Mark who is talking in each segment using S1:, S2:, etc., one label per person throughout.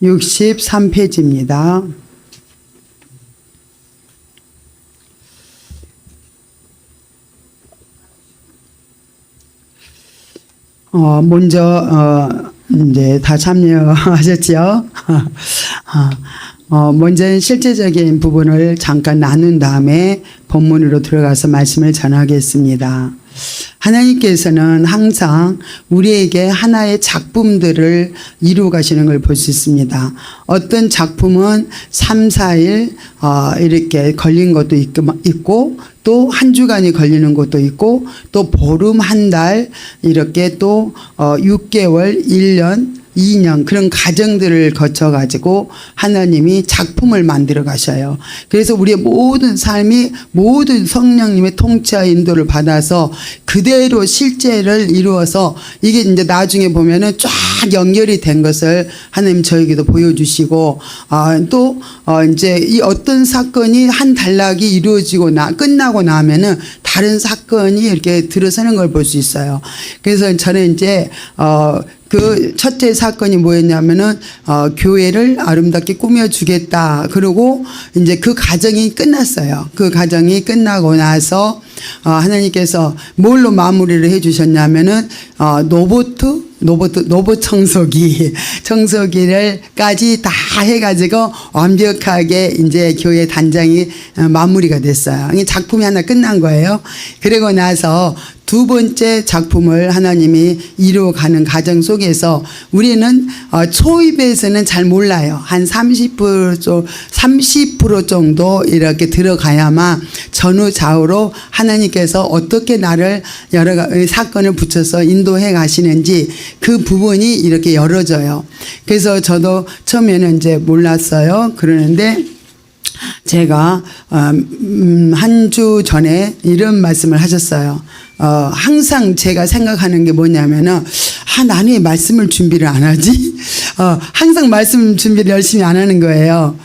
S1: 63페이지입니다. 먼저 이제 다 참여하셨죠? 먼저 실제적인 부분을 잠깐 나눈 다음에 본문으로 들어가서 말씀을 전하겠습니다. 하나님께서는 항상 우리에게 하나의 작품들을 이루어 가시는 걸 볼 수 있습니다. 어떤 작품은 3, 4일 이렇게 걸린 것도 있고 또 한 주간이 걸리는 것도 있고 또 보름, 한 달 이렇게 또 6개월, 1년, 2년 그런 과정들을 거쳐가지고 하나님이 작품을 만들어 가셔요. 그래서 우리의 모든 삶이 모든 성령님의 통치와 인도를 받아서 그대로 실제를 이루어서 이게 이제 나중에 보면은 쫙 연결이 된 것을 하나님 저에게도 보여주시고 또 이제 이 어떤 사건이 한 단락이 이루어지고 끝나고 나면은 다른 사건이 이렇게 들어서는 걸 볼 수 있어요. 그래서 저는 이제 그 첫째 사건이 뭐였냐면은 교회를 아름답게 꾸며주겠다. 그리고 이제 그 과정이 끝났어요. 그 과정이 끝나고 나서 하나님께서 뭘로 마무리를 해주셨냐면은 로봇 청소기를까지 다 해가지고 완벽하게 이제 교회 단장이 마무리가 됐어요. 작품이 하나 끝난 거예요. 그리고 나서 두 번째 작품을 하나님이 이루어가는 과정 속에서 우리는 초입에서는 잘 몰라요. 한 30% 정도 이렇게 들어가야만 전후 좌우로 하나님께서 어떻게 나를 여러 사건을 붙여서 인도해 가시는지 그 부분이 이렇게 열어져요. 그래서 저도 처음에는 이제 몰랐어요. 그러는데 제가 한 주 전에 이런 말씀을 하셨어요. 항상 제가 생각하는 게 뭐냐면은 나는 왜 말씀을 준비를 안 하지? 항상 말씀 준비를 열심히 안 하는 거예요.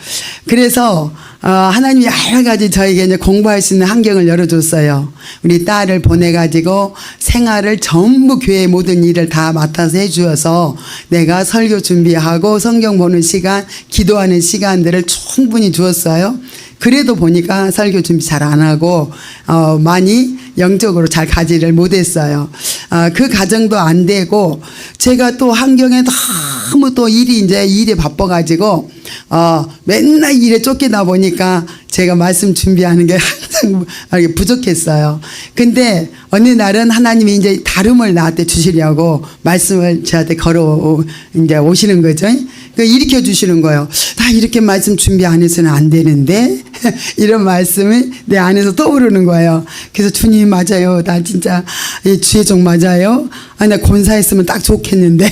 S1: 그래서 하나님이 여러 가지 저에게 이제 공부할 수 있는 환경을 열어줬어요. 우리 딸을 보내가지고 생활을 전부 교회의 모든 일을 다 맡아서 해주어서 내가 설교 준비하고 성경 보는 시간, 기도하는 시간들을 충분히 주었어요. 그래도 보니까 설교 준비 잘 안 하고 많이 영적으로 잘 가지를 못했어요. 그 과정도 안 되고 제가 또 환경에 너무 또 일에 바빠가지고 맨날 일에 쫓기다 보니까 제가 말씀 준비하는 게 항상 부족했어요. 근데 어느 날은 하나님이 이제 다름을 나한테 주시려고 말씀을 저한테 이제 오시는 거죠. 일으켜 주시는 거예요. 나 이렇게 말씀 준비 안 해서는 안 되는데 이런 말씀이 내 안에서 떠오르는 거예요. 그래서 주님 맞아요. 나 진짜 주의 종 맞아요. 나 권사했으면 딱 좋겠는데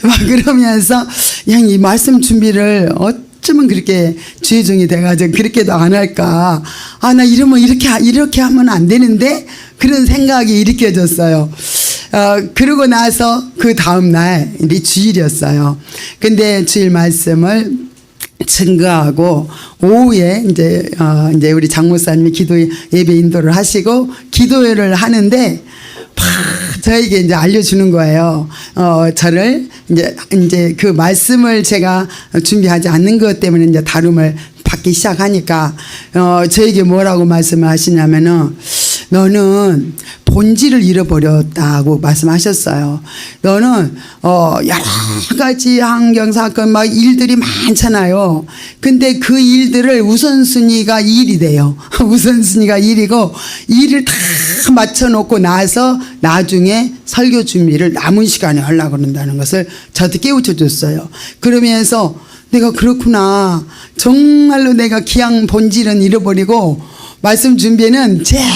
S1: 막 그러면서 그냥 이 말씀 준비를 어쩌면 그렇게 주의 종이 돼가지고 그렇게도 안 할까. 나 이러면 이렇게 하면 안 되는데 그런 생각이 일으켜졌어요. 그러고 나서 그 다음날 주일이었어요. 근데 주일 말씀을 증거하고 오후에 이제 우리 장목사님이 기도 예배 인도를 하시고 기도회를 하는데 저에게 이제 알려주는 거예요. 저를 이제 그 말씀을 제가 준비하지 않는 것 때문에 이제 다름을 받기 시작하니까 저에게 뭐라고 말씀을 하시냐면은 너는 본질을 잃어버렸다고 말씀하셨어요. 너는 여러 가지 환경 사건 막 일들이 많잖아요. 근데 그 일들을 우선순위가 일이 돼요. 우선순위가 일이고 일을 다 맞춰놓고 나서 나중에 설교 준비를 남은 시간에 하려고 그런다는 것을 저한테 깨우쳐 줬어요. 그러면서 내가 그렇구나. 정말로 내가 기양 본질은 잃어버리고 말씀 준비는 제일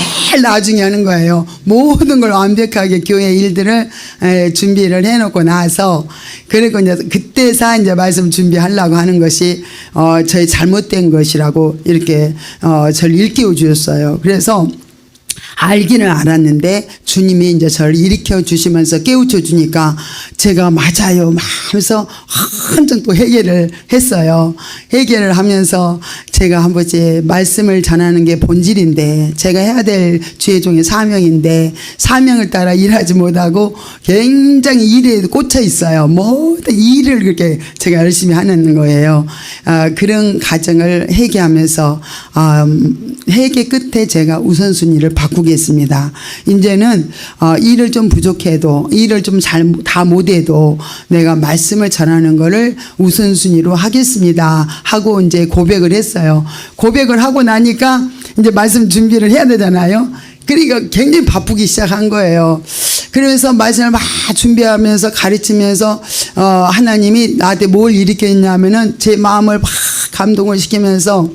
S1: 나중에 하는 거예요. 모든 걸 완벽하게 교회 일들을 준비를 해놓고 나서 그리고 이제 그때서 이제 말씀 준비하려고 하는 것이 저희 잘못된 것이라고 이렇게 저를 일깨워 주셨어요. 그래서 알기는 알았는데 주님이 이제 저를 일으켜 주시면서 깨우쳐 주니까 제가 맞아요 막 하면서 한참 또 회개를 했어요. 회개를 하면서 제가 한 번씩 말씀을 전하는 게 본질인데 제가 해야 될 주의 종의 사명인데 사명을 따라 일하지 못하고 굉장히 일에 꽂혀 있어요. 모든 일을 그렇게 제가 열심히 하는 거예요. 그런 과정을 회개하면서 회개 끝에 제가 우선순위를 바꾸겠습니다. 이제는 일을 좀 부족해도 일을 좀 잘 다 못해도 내가 말씀을 전하는 거를 우선순위로 하겠습니다 하고 이제 고백을 했어요. 고백을 하고 나니까 이제 말씀 준비를 해야 되잖아요. 그러니까 굉장히 바쁘기 시작한 거예요. 그래서 말씀을 막 준비하면서 가르치면서 하나님이 나한테 뭘 일으켰냐면은 제 마음을 막 감동을 시키면서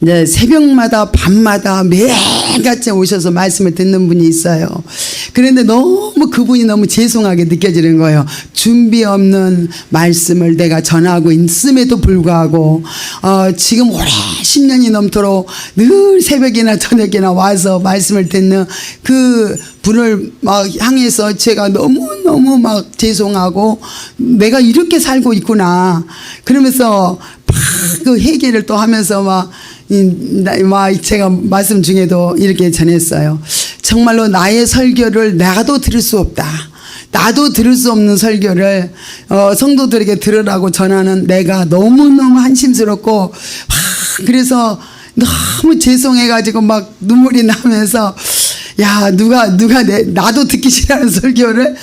S1: 이제 새벽마다 밤마다 매일같이 오셔서 말씀을 듣는 분이 있어요. 그런데 너무 그분이 너무 죄송하게 느껴지는 거예요. 준비 없는 말씀을 내가 전하고 있음에도 불구하고 지금 오래 10년이 넘도록 늘 새벽이나 저녁이나 와서 말씀을 듣는 그 분을 막 향해서 제가 너무너무 막 죄송하고 내가 이렇게 살고 있구나 그러면서 그 회개를 또 하면서 막 제가 말씀 중에도 이렇게 전했어요. 정말로 나의 설교를 나도 들을 수 없다. 나도 들을 수 없는 설교를 성도들에게 들으라고 전하는 내가 너무너무 한심스럽고 그래서 너무 죄송해가지고 막 눈물이 나면서 야 나도 듣기 싫어하는 설교를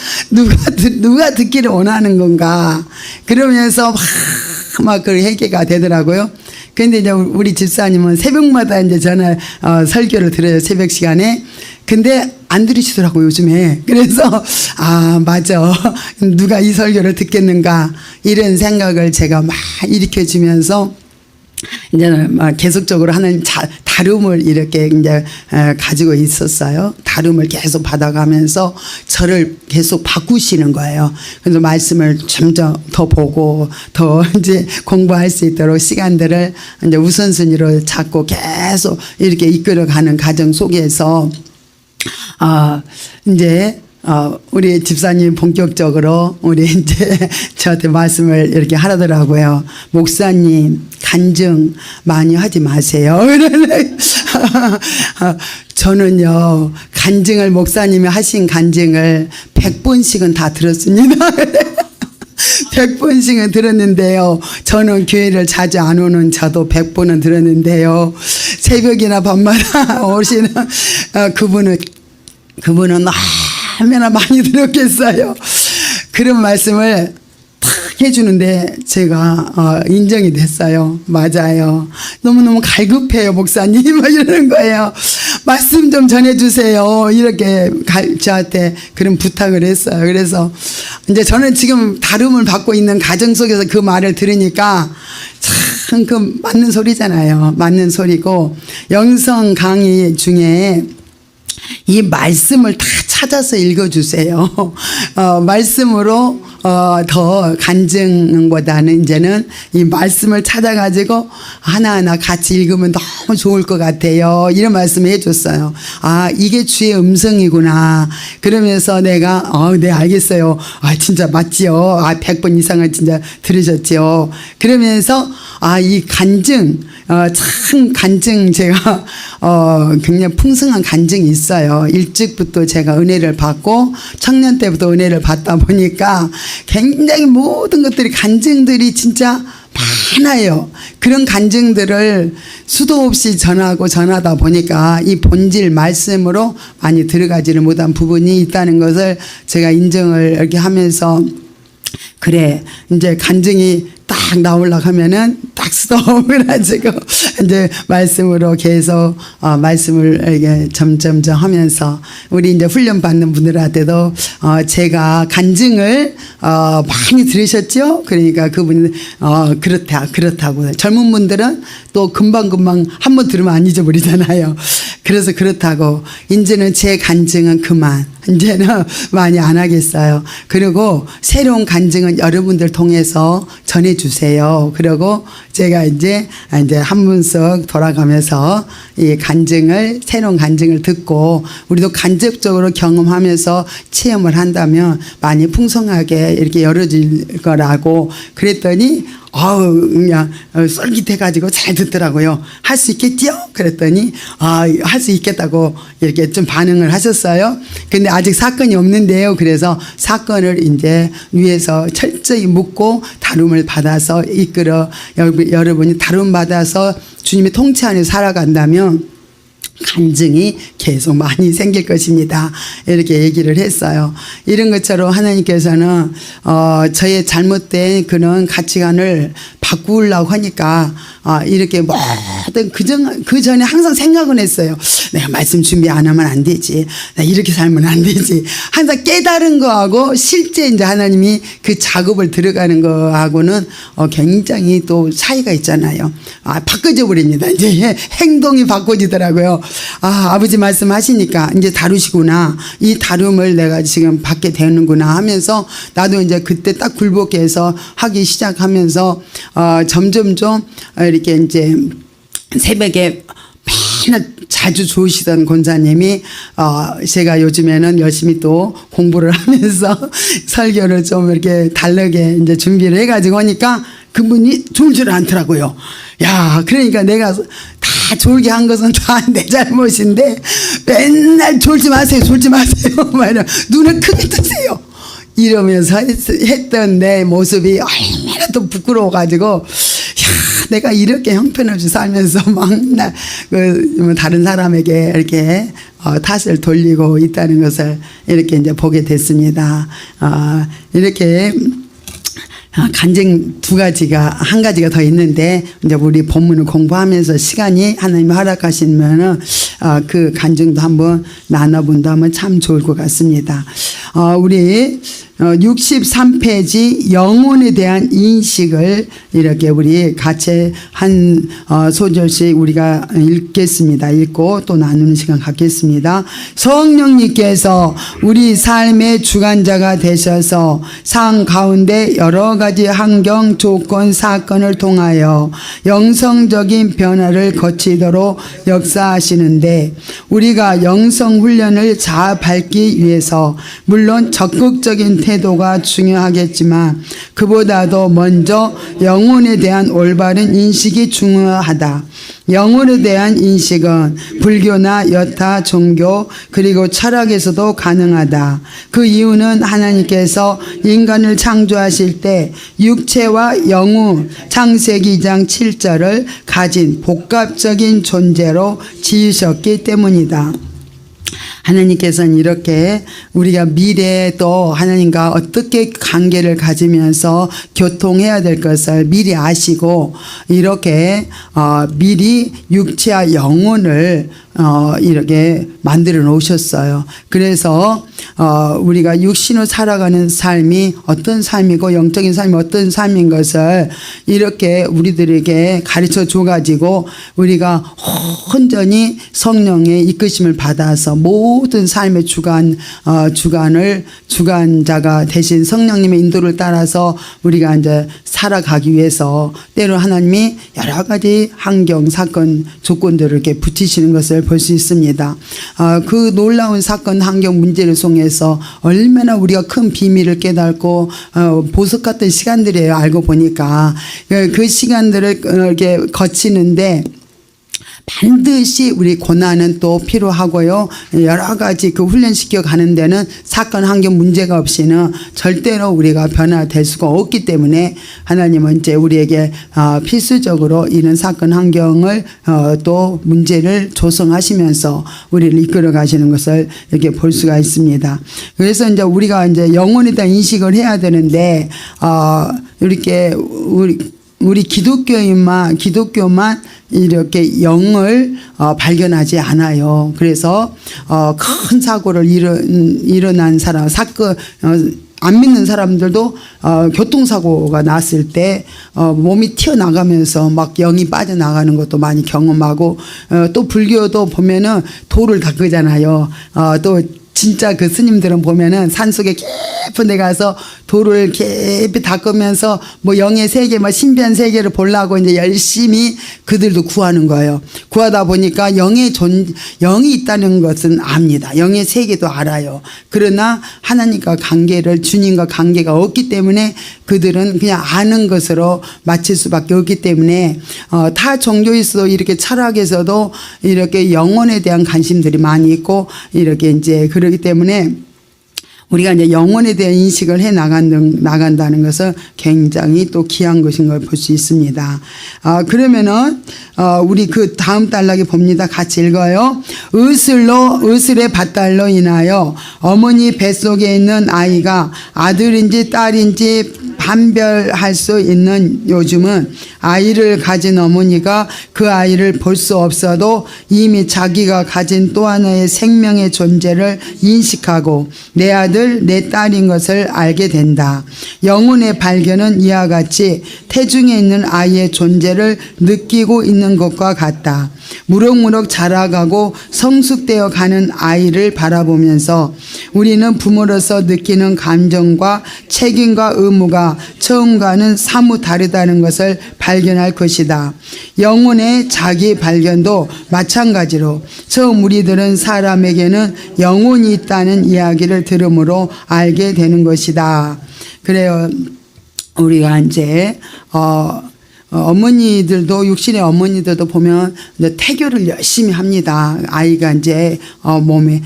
S1: 누가 듣기를 원하는 건가 그러면서 막 그 회개가 되더라고요. 근데 이제 우리 집사님은 새벽마다 이제 설교를 들어요. 새벽 시간에. 근데 안 들으시더라고요, 요즘에. 그래서, 맞아. 누가 이 설교를 듣겠는가. 이런 생각을 제가 막 일으켜주면서 이제는 막 계속적으로 하는 다름을 이렇게 이제 가지고 있었어요. 다름을 계속 받아가면서 저를 계속 바꾸시는 거예요. 그래서 말씀을 점점 더 보고 더 이제 공부할 수 있도록 시간들을 이제 우선순위로 찾고 계속 이렇게 이끌어가는 과정 속에서 이제 우리 집사님 본격적으로 우리 이제 저한테 말씀을 이렇게 하더라고요. 목사님 간증 많이 하지 마세요. 저는요 간증을 목사님이 하신 간증을 100번씩은 다 들었습니다. 100번씩은 들었는데요. 저는 교회를 자주 안 오는 저도 100번은 들었는데요. 새벽이나 밤마다 오시는 그분은 얼마나 많이 들었겠어요. 그런 말씀을 탁 해주는데 제가 인정이 됐어요. 맞아요. 너무너무 갈급해요 목사님 막 이러는 거예요. 말씀 좀 전해주세요. 이렇게 저한테 그런 부탁을 했어요. 그래서 이제 저는 지금 다름을 받고 있는 가정 속에서 그 말을 들으니까 참 그 맞는 소리잖아요. 맞는 소리고 영성 강의 중에 이 말씀을 다 찾아서 읽어주세요. 말씀으로 더 간증보다는 이제는 이 말씀을 찾아가지고 하나하나 같이 읽으면 너무 좋을 것 같아요. 이런 말씀을 해줬어요. 이게 주의 음성이구나. 그러면서 내가 네 알겠어요. 진짜 맞지요. 100번 이상은 진짜 들으셨지요. 그러면서 이 간증 참 간증 제가 굉장히 풍성한 간증이 있어요. 일찍부터 제가 은혜를 받고 청년 때부터 은혜를 받다 보니까 굉장히 모든 것들이 간증들이 진짜 많아요. 그런 간증들을 수도 없이 전하다 보니까 이 본질 말씀으로 많이 들어가지를 못한 부분이 있다는 것을 제가 인정을 이렇게 하면서 그래 이제 간증이 딱 나오려고 하면은 딱 스톱을 하시고 이제 말씀으로 계속 말씀을 이렇게 점점점 하면서 우리 이제 훈련 받는 분들한테도 제가 간증을 많이 들으셨죠? 그러니까 그분은 그렇다고 젊은 분들은 또 금방금방 한번 들으면 안 잊어버리잖아요. 그래서 그렇다고 이제는 제 간증은 그만 이제는 많이 안 하겠어요. 그리고 새로운 간증은 여러분들 통해서 전해주세요. 그리고 제가 이제 한 분씩 돌아가면서 이 간증을, 새로운 간증을 듣고 우리도 간접적으로 경험하면서 체험을 한다면 많이 풍성하게 이렇게 열어질 거라고 그랬더니 그냥 쏠깃해가지고 잘 듣더라고요. 할 수 있겠지요? 그랬더니 할 수 있겠다고 이렇게 좀 반응을 하셨어요. 근데 아직 사건이 없는데요. 그래서 사건을 이제 위에서 철저히 묻고 다룸을 받아서 이끌어 여러분이 다룸 받아서 주님의 통치 안에 살아간다면 간증이 계속 많이 생길 것입니다. 이렇게 얘기를 했어요. 이런 것처럼 하나님께서는 저의 잘못된 그런 가치관을 바꾸려고 하니까 이렇게 모든 그 전에 항상 생각은 했어요. 내가 말씀 준비 안 하면 안 되지. 나 이렇게 살면 안 되지. 항상 깨달은 거하고 실제 이제 하나님이 그 작업을 들어가는 거하고는 굉장히 또 차이가 있잖아요. 바꿔져 버립니다. 이제 행동이 바꿔지더라고요. 아버지 말씀하시니까 이제 다루시구나. 이 다룸을 내가 지금 받게 되는구나 하면서 나도 이제 그때 딱 굴복해서 하기 시작하면서 점점 좀 이렇게 이제 새벽에 맨날 자주 좋으시던 권사님이 제가 요즘에는 열심히 또 공부를 하면서 설교를 좀 이렇게 다르게 이제 준비를 해가지고 하니까 그분이 졸지를 않더라고요. 야, 그러니까 내가 다 졸게 한 것은 다 내 잘못인데 맨날 졸지 마세요, 졸지 마세요. 눈을 크게 뜨세요. 이러면서 했던 내 모습이 얼마나 또 부끄러워가지고 내가 이렇게 형편없이 살면서 막날 다른 사람에게 이렇게 탓을 돌리고 있다는 것을 이렇게 이제 보게 됐습니다. 이렇게 간증 한 가지가 더 있는데 이제 우리 본문을 공부하면서 시간이 하나님이 허락하시면은 그 간증도 한번 나눠본다면 참 좋을 것 같습니다. 우리 63페이지 영혼에 대한 인식을 이렇게 우리 같이 한 소절씩 우리가 읽겠습니다. 읽고 또 나누는 시간 갖겠습니다. 성령님께서 우리 삶의 주관자가 되셔서 삶 가운데 여러 가지 환경, 조건, 사건을 통하여 영성적인 변화를 거치도록 역사하시는데 우리가 영성 훈련을 잘 밟기 위해서 물론 적극적인 태도가 중요하겠지만 그보다도 먼저 영혼에 대한 올바른 인식이 중요하다. 영혼에 대한 인식은 불교나 여타 종교 그리고 철학에서도 가능하다. 그 이유는 하나님께서 인간을 창조하실 때 육체와 영혼 창세기 2장 7절을 가진 복합적인 존재로 지으셨기 때문이다. 하나님께서는 이렇게 우리가 미래에 또 하나님과 어떻게 관계를 가지면서 교통해야 될 것을 미리 아시고 이렇게 미리 육체와 영혼을 이렇게 만들어 놓으셨어요. 그래서 우리가 육신으로 살아가는 삶이 어떤 삶이고 영적인 삶이 어떤 삶인 것을 이렇게 우리들에게 가르쳐 줘가지고 우리가 온전히 성령의 이끄심을 받아서 모든 삶의 주관자가 되신 성령님의 인도를 따라서 우리가 이제 살아가기 위해서 때로 하나님이 여러 가지 환경, 사건, 조건들을 이렇게 붙이시는 것을 볼 수 있습니다. 그 놀라운 사건, 환경, 문제를 통해서 얼마나 우리가 큰 비밀을 깨닫고 보석 같은 시간들이에요. 알고 보니까 그 시간들을 이렇게 거치는데 반드시 우리 고난은 또 필요하고요. 여러 가지 그 훈련시켜 가는 데는 사건 환경 문제가 없이는 절대로 우리가 변화될 수가 없기 때문에 하나님은 이제 우리에게 필수적으로 이런 사건 환경을 또 문제를 조성하시면서 우리를 이끌어 가시는 것을 이렇게 볼 수가 있습니다. 그래서 이제 우리가 이제 영혼에 대한 인식을 해야 되는데 이렇게 우리 기독교만 이렇게 영을 발견하지 않아요. 그래서 큰 사고를 일어난 사람, 사건 안 믿는 사람들도 교통사고가 났을 때 몸이 튀어나가면서 막 영이 빠져나가는 것도 많이 경험하고 또 불교도 보면은 도를 닦으잖아요. 또 진짜 그 스님들은 보면은 산속에 깊은 데 가서 돌을 깊이 닦으면서 뭐 영의 세계, 뭐 신비한 세계를 보려고 이제 열심히 그들도 구하는 거예요. 구하다 보니까 영이 있다는 것은 압니다. 영의 세계도 알아요. 그러나 하나님과 관계를, 주님과 관계가 없기 때문에 그들은 그냥 아는 것으로 마칠 수밖에 없기 때문에 타 종교에서도 이렇게 철학에서도 이렇게 영혼에 대한 관심들이 많이 있고 이렇게 이제 그러기 때문에 우리가 이제 영혼에 대한 인식을 해 나간다는 것은 굉장히 또 귀한 것인 걸 볼 수 있습니다. 그러면은 우리 그 다음 단락에 봅니다. 같이 읽어요. 의술의 밭달로 인하여 어머니 뱃속에 있는 아이가 아들인지 딸인지 판별할 수 있는 요즘은 아이를 가진 어머니가 그 아이를 볼 수 없어도 이미 자기가 가진 또 하나의 생명의 존재를 인식하고 내 아들, 내 딸인 것을 알게 된다. 영혼의 발견은 이와 같이 태중에 있는 아이의 존재를 느끼고 있는 것과 같다. 무럭무럭 자라가고 성숙되어 가는 아이를 바라보면서 우리는 부모로서 느끼는 감정과 책임과 의무가 처음과는 사뭇 다르다는 것을 발견할 것이다. 영혼의 자기 발견도 마찬가지로 처음 우리들은 사람에게는 영혼이 있다는 이야기를 들음으로 알게 되는 것이다. 그래요. 우리가 이제 어머니들도, 육신의 어머니들도 보면 이제 태교를 열심히 합니다. 아이가 이제 몸에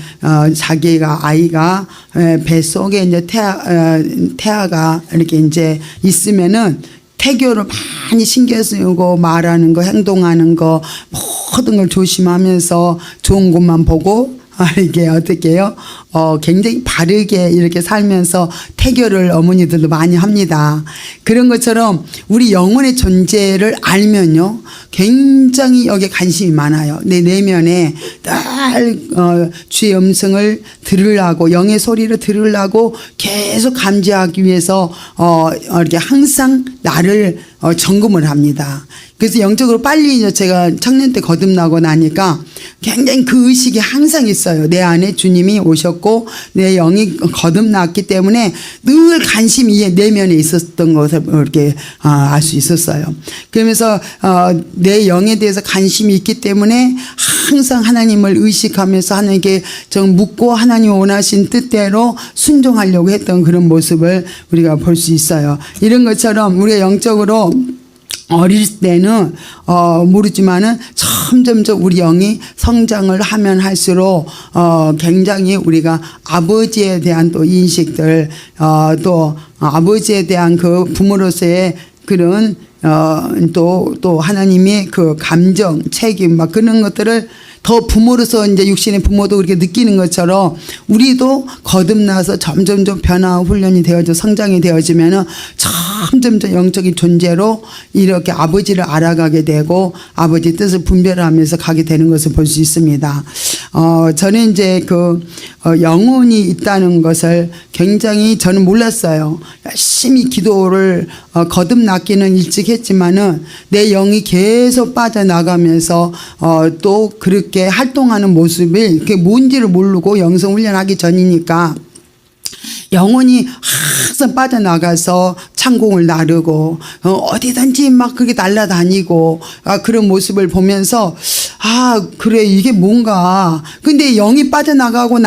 S1: 자기가 아이가 뱃속에 이제 태아가 이렇게 이제 있으면은 태교를 많이 신경 쓰고 말하는 거, 행동하는 거 모든 걸 조심하면서 좋은 것만 보고 이게 어떻게 해요? 굉장히 바르게 이렇게 살면서 태교를 어머니들도 많이 합니다. 그런 것처럼 우리 영혼의 존재를 알면요, 굉장히 여기에 관심이 많아요. 내 내면에 늘 주의 음성을 들으려고, 영의 소리를 들으려고 계속 감지하기 위해서 이렇게 항상 나를 점검을 합니다. 그래서 영적으로 빨리 이제 제가 청년 때 거듭나고 나니까 굉장히 그 의식이 항상 있어요. 내 안에 주님이 오셨고 내 영이 거듭났기 때문에 늘 관심이 내면에 있었던 것을 이렇게 알 수 있었어요. 그러면서 내 영에 대해서 관심이 있기 때문에 항상 하나님을 의식하면서 하나님께 좀 묻고 하나님 원하신 뜻대로 순종하려고 했던 그런 모습을 우리가 볼 수 있어요. 이런 것처럼 우리가 영적으로 어릴 때는 모르지만은 점점점 우리 영이 성장을 하면 할수록 굉장히 우리가 아버지에 대한 또 인식들, 또 아버지에 대한 그 부모로서의 그런 또 하나님의 그 감정, 책임 막 그런 것들을 더 부모로서 이제 육신의 부모도 그렇게 느끼는 것처럼 우리도 거듭나서 점점점 변화 훈련이 되어져 성장이 되어지면은 점점점 영적인 존재로 이렇게 아버지를 알아가게 되고 아버지 뜻을 분별하면서 가게 되는 것을 볼 수 있습니다. 저는 이제 영혼이 있다는 것을 굉장히 저는 몰랐어요. 열심히 기도를 거듭났기는 일찍 했지만은 내 영이 계속 빠져나가면서 또 그렇게 활동하는 모습이 그게 뭔지를 모르고 영성 훈련하기 전이니까 영혼이 항상 빠져나가서 창공을 나르고 어디든지 막 그렇게 날아다니고 그런 모습을 보면서 그래 이게 뭔가. 근데 영이 빠져나가고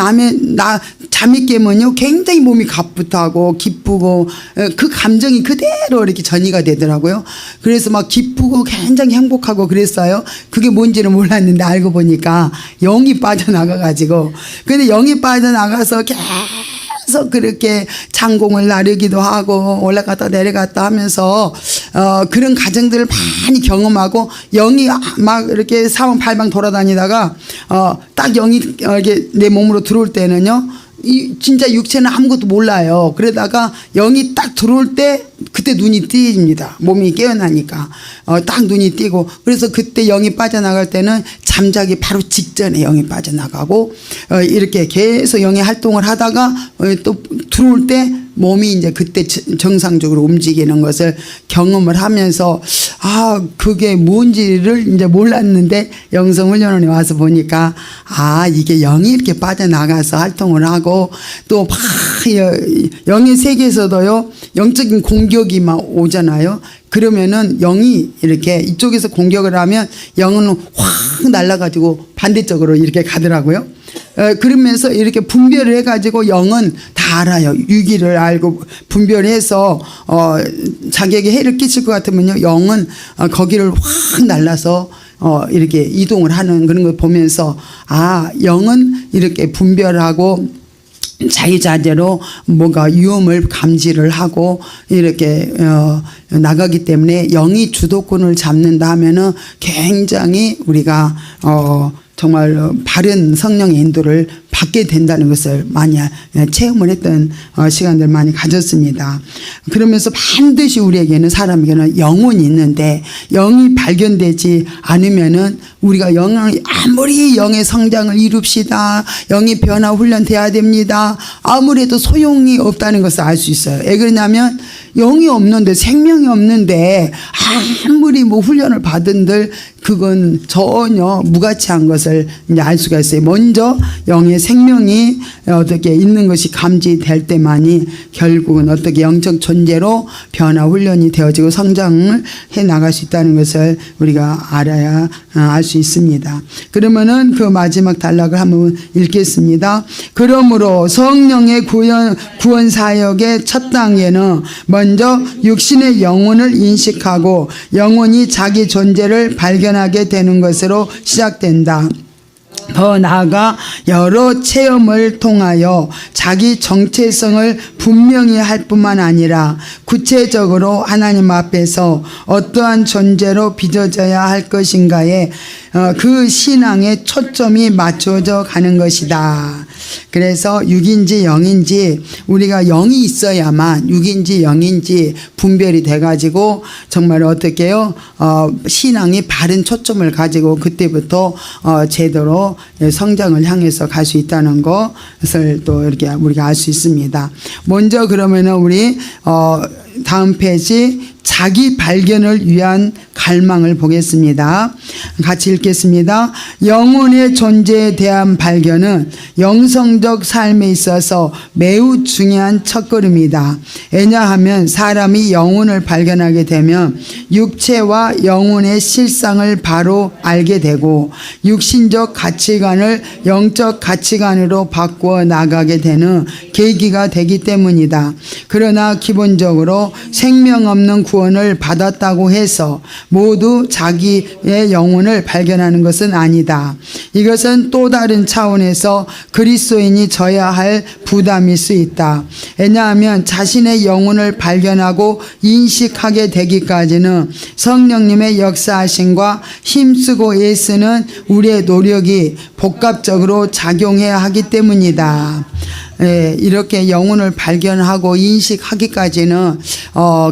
S1: 잠이 깨면요 굉장히 몸이 가뿐하고 기쁘고 그 감정이 그대로 이렇게 전이가 되더라고요. 그래서 막 기쁘고 굉장히 행복하고 그랬어요. 그게 뭔지는 몰랐는데 알고 보니까 영이 빠져나가가지고, 근데 영이 빠져나가서 계속 그렇게 창공을 나르기도 하고 올라갔다 내려갔다 하면서 그런 과정들을 많이 경험하고 영이 막 이렇게 사방팔방 돌아다니다가 딱 영이 이렇게 내 몸으로 들어올 때는요 진짜 육체는 아무것도 몰라요. 그러다가 영이 딱 들어올 때 그때 눈이 띄집니다. 몸이 깨어나니까 딱 눈이 띄고, 그래서 그때 영이 빠져나갈 때는 잠자기 바로 직전에 영이 빠져나가고 이렇게 계속 영의 활동을 하다가 또 들어올 때 몸이 이제 그때 정상적으로 움직이는 것을 경험을 하면서 그게 뭔지를 이제 몰랐는데 영성훈련원에 와서 보니까 이게 영이 이렇게 빠져나가서 활동을 하고 또 막 영의 세계에서도요 영적인 공격이 막 오잖아요. 그러면은 영이 이렇게 이쪽에서 공격을 하면 영은 확 날아가지고 반대쪽으로 이렇게 가더라고요. 그러면서 이렇게 분별을 해가지고 영은 다 알아요. 유기를 알고 분별해서 자기에게 해를 끼칠 것 같으면요 영은 거기를 확 날라서 이렇게 이동을 하는 그런 걸 보면서 영은 이렇게 분별하고 자유자재로 뭔가 위험을 감지를 하고 이렇게 나가기 때문에 영이 주도권을 잡는다 하면은 굉장히 우리가 정말 바른 성령의 인도를 받게 된다는 것을 많이 체험을 했던 시간들 많이 가졌습니다. 그러면서 반드시 우리에게는 사람에게는 영혼이 있는데 영이 발견되지 않으면은 우리가 아무리 영의 성장을 이룹시다. 영의 변화 훈련돼야 됩니다. 아무래도 소용이 없다는 것을 알 수 있어요. 왜 그러냐면 영이 없는데 생명이 없는데 아무리 뭐 훈련을 받은들 그건 전혀 무가치한 것을 이제 알 수가 있어요. 먼저 영의 생명이 어떻게 있는 것이 감지될 때만이 결국은 어떻게 영적 존재로 변화 훈련이 되어지고 성장을 해 나갈 수 있다는 것을 우리가 알아야 알 수 있습니다. 그러면은 그 마지막 단락을 한번 읽겠습니다. 그러므로 성령의 구원 사역의 첫 단계는 먼저 육신의 영혼을 인식하고 영혼이 자기 존재를 발견하게 되는 것으로 시작된다. 더 나아가 여러 체험을 통하여 자기 정체성을 분명히 할 뿐만 아니라 구체적으로 하나님 앞에서 어떠한 존재로 빚어져야 할 것인가에 그 신앙의 초점이 맞춰져 가는 것이다. 그래서 육인지 영인지 우리가 영이 있어야만 육인지 영인지 분별이 돼가지고 정말 어떻게요? 신앙이 바른 초점을 가지고 그때부터 제대로 성장을 향해서 갈 수 있다는 것을 또 이렇게 우리가 알 수 있습니다. 먼저 그러면은 우리 다음 페이지 자기 발견을 위한 갈망을 보겠습니다. 같이 읽겠습니다. 영혼의 존재에 대한 발견은 영성적 삶에 있어서 매우 중요한 첫걸음이다. 왜냐하면 사람이 영혼을 발견하게 되면 육체와 영혼의 실상을 바로 알게 되고 육신적 가치관을 영적 가치관으로 바꾸어 나가게 되는 계기가 되기 때문이다. 그러나 기본적으로 생명 없는 구원을 받았다고 해서 모두 자기의 영혼을 발견하는 것은 아니다. 이것은 또 다른 차원에서 그리스도인이 져야 할 부담일 수 있다. 왜냐하면 자신의 영혼을 발견하고 인식하게 되기까지는 성령님의 역사하심과 힘쓰고 애쓰는 우리의 노력이 복합적으로 작용해야 하기 때문이다. 이렇게 영혼을 발견하고 인식하기까지는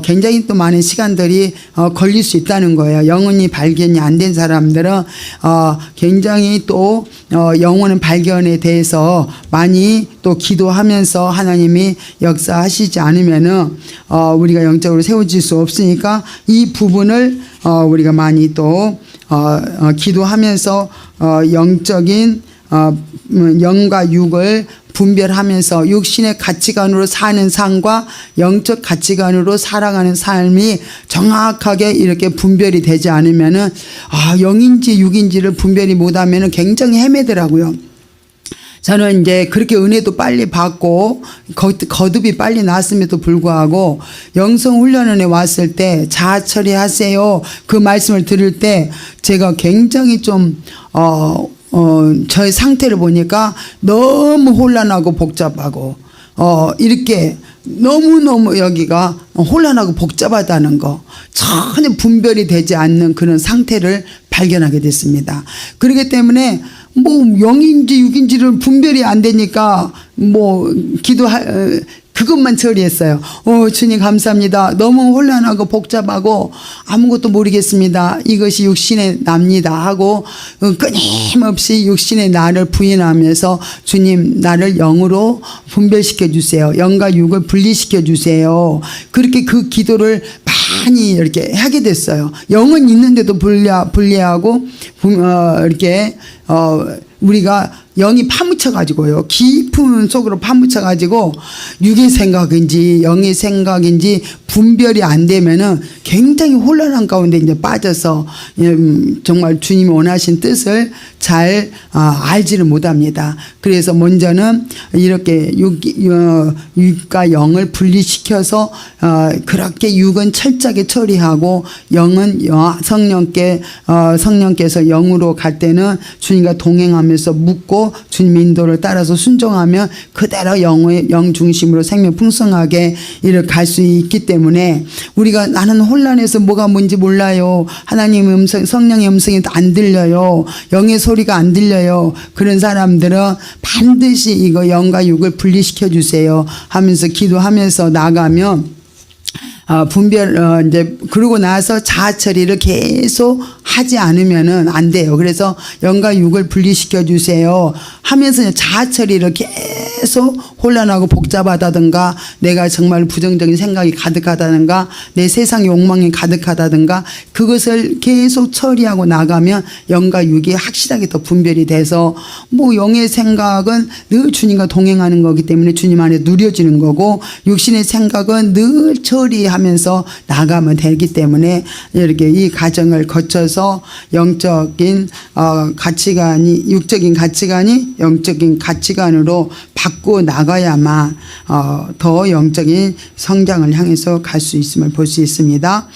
S1: 굉장히 또 많은 시간들이 걸릴 수 있다는 거예요. 영혼이 발견이 안 된 사람들은 굉장히 또 영혼의 발견에 대해서 많이 또 기도하면서 하나님이 역사하시지 않으면은 우리가 영적으로 세워질 수 없으니까 이 부분을 우리가 많이 또 기도하면서 영적인 영과 육을 분별하면서 육신의 가치관으로 사는 삶과 영적 가치관으로 살아가는 삶이 정확하게 이렇게 분별이 되지 않으면은 영인지 육인지를 분별이 못하면은 굉장히 헤매더라고요. 저는 이제 그렇게 은혜도 빨리 받고 거듭이 빨리 났음에도 불구하고 영성훈련원에 왔을 때 자아 처리하세요 그 말씀을 들을 때 제가 굉장히 좀 저의 상태를 보니까 너무 혼란하고 복잡하고 이렇게 너무너무 여기가 혼란하고 복잡하다는 거 전혀 분별이 되지 않는 그런 상태를 발견하게 됐습니다. 그렇기 때문에 뭐 영인지 육인지를 분별이 안 되니까 뭐 그것만 처리했어요. 주님 감사합니다. 너무 혼란하고 복잡하고 아무것도 모르겠습니다. 이것이 육신의 납니다 하고 끊임없이 육신의 나를 부인하면서 주님 나를 영으로 분별시켜 주세요. 영과 육을 분리시켜 주세요. 그렇게 그 기도를 많이 이렇게 하게 됐어요. 영은 있는데도 불리하고 이렇게 우리가 영이 파묻혀가지고요. 깊은 속으로 파묻혀가지고 육의 생각인지 영의 생각인지 분별이 안 되면은 굉장히 혼란한 가운데 이제 빠져서 정말 주님이 원하신 뜻을 잘 알지를 못합니다. 그래서 먼저는 이렇게 육과 영을 분리시켜서 그렇게 육은 철저하게 처리하고 영은 성령께서 영으로 갈 때는 주님과 동행하면서 묻고 주님 인도를 따라서 순종하면 그대로 영 중심으로 생명 풍성하게 이를 갈 수 있기 때문에 우리가 나는 혼란해서 뭐가 뭔지 몰라요. 하나님의 음성, 성령의 음성이 안 들려요. 영의 소리가 안 들려요. 그런 사람들은 반드시 이거 영과 육을 분리시켜 주세요 하면서 기도하면서 나가면 이제 그러고 나서 자아 처리를 계속 하지 않으면은 안 돼요. 그래서 영과 육을 분리시켜 주세요 하면서 자아 처리를 계속 혼란하고 복잡하다든가 내가 정말 부정적인 생각이 가득하다든가 내 세상 욕망이 가득하다든가 그것을 계속 처리하고 나가면 영과 육이 확실하게 더 분별이 돼서 뭐 영의 생각은 늘 주님과 동행하는 거기 때문에 주님 안에 누려지는 거고 육신의 생각은 늘 처리하면서 나가면 되기 때문에 이렇게 이 과정을 거쳐서 영적인 가치관이 육적인 가치관이 영적인 가치관으로 바꾸어 나가야만 더 영적인 성장을 향해서 갈 수 있음을 볼 수 있습니다.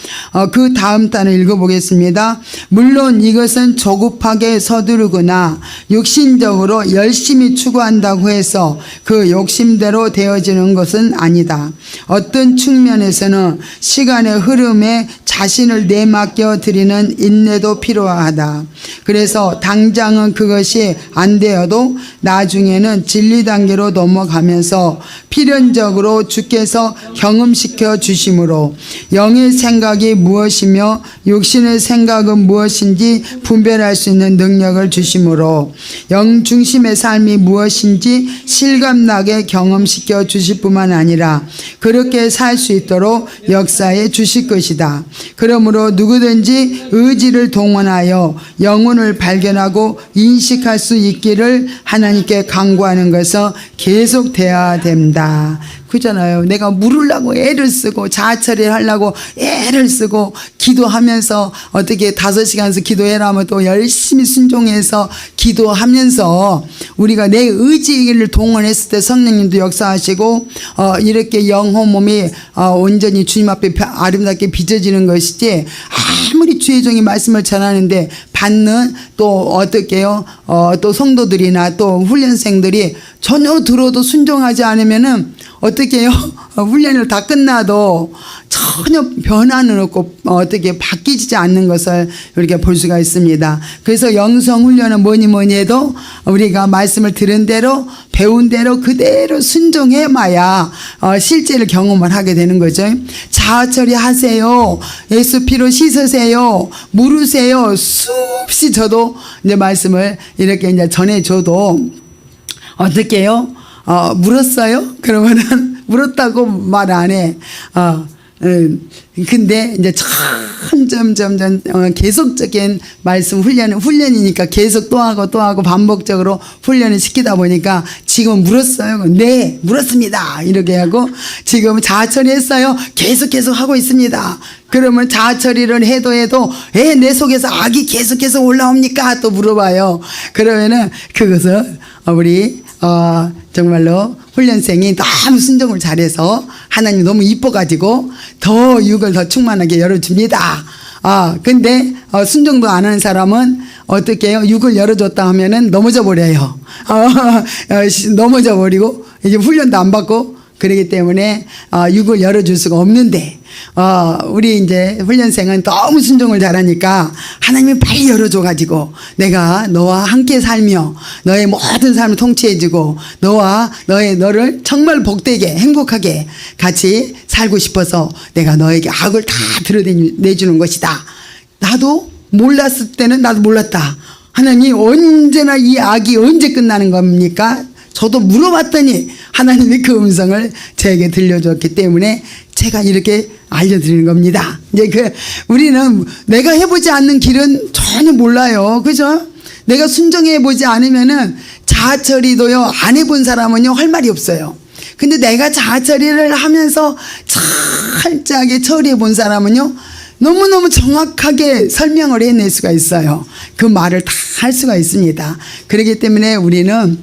S1: 그 다음 단을 읽어보겠습니다. 물론 이것은 조급하게 서두르거나 육신적으로 열심히 추구한다고 해서 그 욕심대로 되어지는 것은 아니다. 어떤 측면에서는 시간의 흐름에 자신을 내맡겨 드리는 인내도 필요하다. 그래서 당장은 그것이 안 되어도 나중에는 진리 단계로 넘어가면서 필연적으로 주께서 경험시켜 주심으로 영의 생각이 무엇이며 육신의 생각은 무엇인지 분별할 수 있는 능력을 주심으로 영 중심의 삶이 무엇인지 실감나게 경험시켜 주실 뿐만 아니라 그렇게 살 수 있도록 역사해 주실 것이다. 그러므로 누구든지 의지를 동원하여 영혼을 발견하고 인식할 수 있기를 하나님께 간구하는 것은 계속돼야 됩니다. 그잖아요. 내가 물으려고 애를 쓰고 자아처리를 하려고 애를 쓰고 기도하면서 어떻게 5시간씩 기도해라 하면 또 열심히 순종해서 기도하면서 우리가 내 의지를 동원했을 때 성령님도 역사하시고 이렇게 영혼 몸이 온전히 주님 앞에 아름답게 빚어지는 것이지 아무리 주의 종이 말씀을 전하는데 받는 또 어떻게요? 또 성도들이나 또 훈련생들이 전혀 들어도 순종하지 않으면은 어떻게 해요? 훈련을 다 끝나도 전혀 변화는 없고 어떻게 바뀌지 않는 것을 우리가 볼 수가 있습니다. 그래서 영성 훈련은 뭐니 해도 우리가 말씀을 들은 대로 배운 대로 그대로 순종해봐야 실제를 경험을 하게 되는 거죠. 자아 처리하세요. 예수 피로 씻으세요. 물으세요. 수없이 저도 이제 말씀을 이렇게 이제 전해줘도 어떻게 해요? 물었어요? 그러면은 물었다고 말 안 해. 근데 이제 점점 계속적인 말씀 훈련이니까 계속 또 하고 반복적으로 훈련을 시키다 보니까 지금 물었어요. 네, 물었습니다. 이렇게 하고 지금 자아 처리했어요. 계속 하고 있습니다. 그러면 자아 처리를 해도 내 속에서 악이 계속 올라옵니까? 또 물어봐요. 그러면은 그것은 우리 정말로 훈련생이 너무 순종을 잘해서 하나님 너무 이뻐가지고 더 육을 더 충만하게 열어줍니다. 근데 순종도 안 하는 사람은 어떻게 해요? 육을 열어줬다 하면은 넘어져 버려요. 넘어져 버리고 이제 훈련도 안 받고 그러기 때문에 육을 열어줄 수가 없는데 우리 이제 훈련생은 너무 순종을 잘하니까 하나님이 빨리 열어줘가지고 내가 너와 함께 살며 너의 모든 삶을 통치해주고 너를 정말 복되게 행복하게 같이 살고 싶어서 내가 너에게 악을 다 드러내주는 것이다. 나도 몰랐을 때는 나도 몰랐다. 하나님 언제나 이 악이 언제 끝나는 겁니까? 저도 물어봤더니 하나님이 그 음성을 저에게 들려줬기 때문에 제가 이렇게 알려드리는 겁니다. 이제 우리는 내가 해보지 않는 길은 전혀 몰라요. 그죠? 내가 순종해보지 않으면은 자아처리도요, 안 해본 사람은요, 할 말이 없어요. 근데 내가 자아처리를 하면서 철저하게 처리해본 사람은요, 너무너무 정확하게 설명을 해낼 수가 있어요. 그 말을 다 할 수가 있습니다. 그렇기 때문에 우리는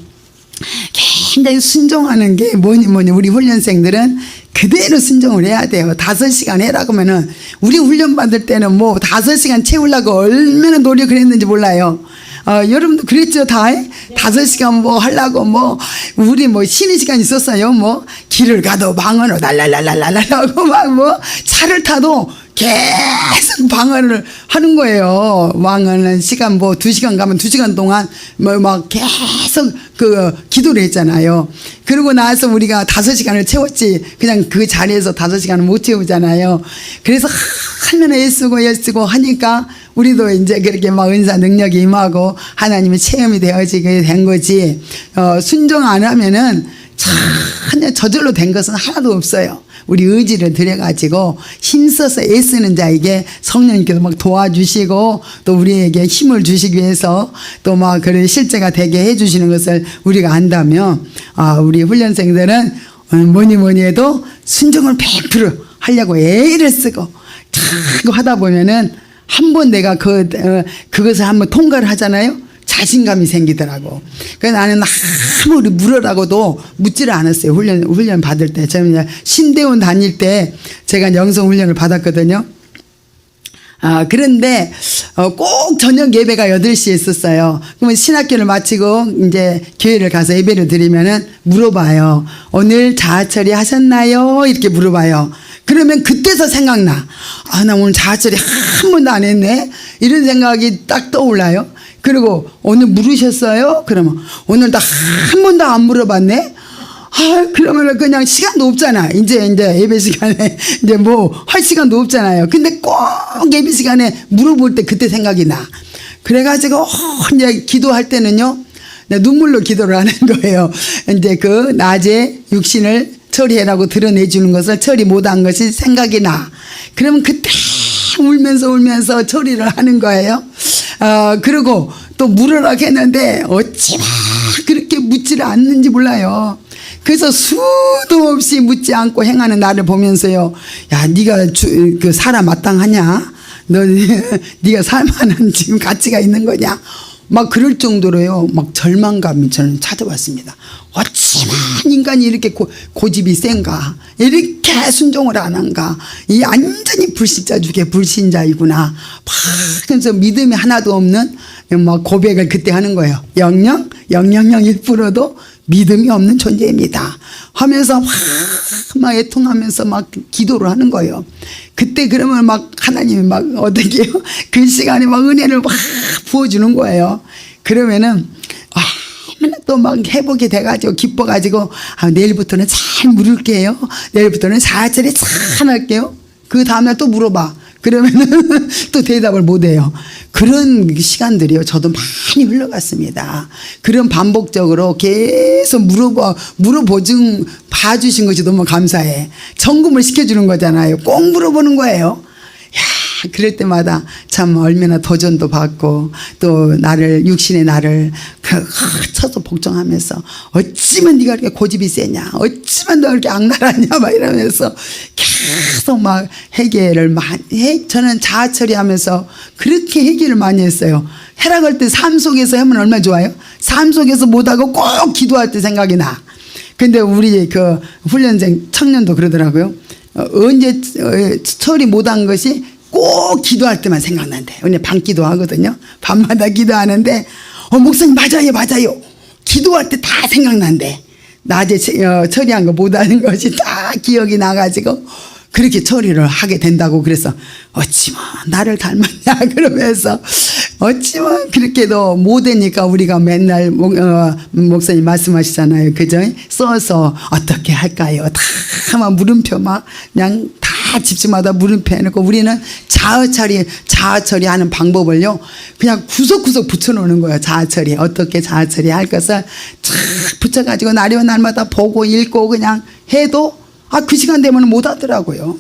S1: 굉장히 순종하는 게 뭐니 우리 훈련생들은 그대로 순종을 해야 돼요. 5시간 해라고 하면은, 우리 훈련 받을 때는 뭐 5시간 채우려고 얼마나 노력을 했는지 몰라요. 여러분도 그랬죠, 다? 5시간 뭐 하려고 우리 쉬는 시간 있었어요. 길을 가도 방언으로 랄랄랄랄랄라고 차를 타도 계속 방언을 하는 거예요. 방언은 시간 2시간 가면 2시간 동안 계속 기도를 했잖아요. 그러고 나서 우리가 5시간을 채웠지, 그냥 그 자리에서 5시간을 못 채우잖아요. 그래서 얼마나 애쓰고 하니까 우리도 이제 그렇게 은사 능력이 임하고 하나님의 체험이 되어지게 된 거지. 순종 안 하면은 전혀 저절로 된 것은 하나도 없어요. 우리 의지를 들여가지고 힘써서 애쓰는 자에게 성령님께서 도와주시고, 또 우리에게 힘을 주시기 위해서 또 그런 실제가 되게 해주시는 것을 우리가 안다면, 우리 훈련생들은 뭐니 해도 순종을 100% 하려고 애를 쓰고 자꾸 하다 보면은 한번 내가 그것을 한번 통과를 하잖아요. 자신감이 생기더라고. 그래서 나는 아무리 물으라고도 묻지를 않았어요. 훈련 받을 때. 저는 신대원 다닐 때 제가 영성 훈련을 받았거든요. 그런데 꼭 저녁 예배가 8시에 있었어요. 그러면 신학교를 마치고 이제 교회를 가서 예배를 드리면은 물어봐요. 오늘 자아처리 하셨나요? 이렇게 물어봐요. 그러면 그때서 생각나. 나 오늘 자아처리 한 번도 안 했네. 이런 생각이 딱 떠올라요. 그리고 오늘 물으셨어요? 그러면 오늘 나 한 번도 안 물어봤네. 그러면은 그냥 시간도 없잖아. 이제 예배 시간에 이제 할 시간도 없잖아요. 근데 꼭 예배 시간에 물어볼 때 그때 생각이 나. 그래가지고 이제 기도할 때는요, 눈물로 기도를 하는 거예요. 이제 낮에 육신을 처리해라고 드러내주는 것을 처리 못한 것이 생각이 나. 그러면 그때 울면서 처리를 하는 거예요. 그리고 또 물으라고 했는데 어찌나 그렇게 묻지를 않는지 몰라요. 그래서 수도 없이 묻지 않고 행하는 나를 보면서요, 야, 네가 살아 마땅하냐? 네가 살만한 지금 가치가 있는 거냐? 그럴 정도로요, 절망감이 저는 찾아왔습니다. 어찌나 인간이 이렇게 고집이 센가? 이렇게 순종을 안 한가? 이 완전히 불신자 중에 불신자이구나. 그래서 믿음이 하나도 없는 고백을 그때 하는 거예요. 0.001%도 믿음이 없는 존재입니다 하면서 애통하면서 기도를 하는 거예요. 그때 그러면 하나님이 어떻게 해요? 그 시간에 은혜를 부어주는 거예요. 그러면은 얼마나 또 회복이 돼가지고 기뻐가지고, 내일부터는 잘 물을게요. 내일부터는 자아처리 잘 할게요. 그 다음날 또 물어봐. 그러면은 또 대답을 못해요. 그런 시간들이요, 저도 많이 흘러갔습니다. 그런 반복적으로 계속 봐주신 것이 너무 감사해. 점검을 시켜주는 거잖아요. 꼭 물어보는 거예요. 그럴 때마다 참 얼마나 도전도 받고, 또 육신의 나를 쳐서 복종하면서, 어찌면 네가 이렇게 고집이 세냐, 어찌면 너 이렇게 악랄하냐, 이러면서 계속 회개를 저는 자아처리하면서 그렇게 회개를 많이 했어요. 해락할 때 삶 속에서 하면 얼마나 좋아요? 삶 속에서 못하고 꼭 기도할 때 생각이 나. 근데 우리 훈련생 청년도 그러더라고요. 언제 처리 못한 것이 꼭 기도할 때만 생각난대. 오늘 밤기도 하거든요. 밤마다 기도하는데, 목사님 맞아요. 기도할 때 다 생각난대. 낮에 처리한 거 못하는 것이 다 기억이 나가지고 그렇게 처리를 하게 된다고. 그래서 어찌면 나를 닮았냐 그러면서, 어찌면 그렇게도 못하니까 우리가 맨날 목사님 말씀하시잖아요. 그죠? 써서 어떻게 할까요? 다 물음표 그냥 다 집집마다 물음표 해놓고, 우리는 자아처리 하는 방법을요, 그냥 구석구석 붙여놓는 거예요. 자아처리, 어떻게 자아처리 할 것을 쫙 붙여가지고 날마다 보고 읽고 그냥 해도 그 시간 되면 못 하더라고요.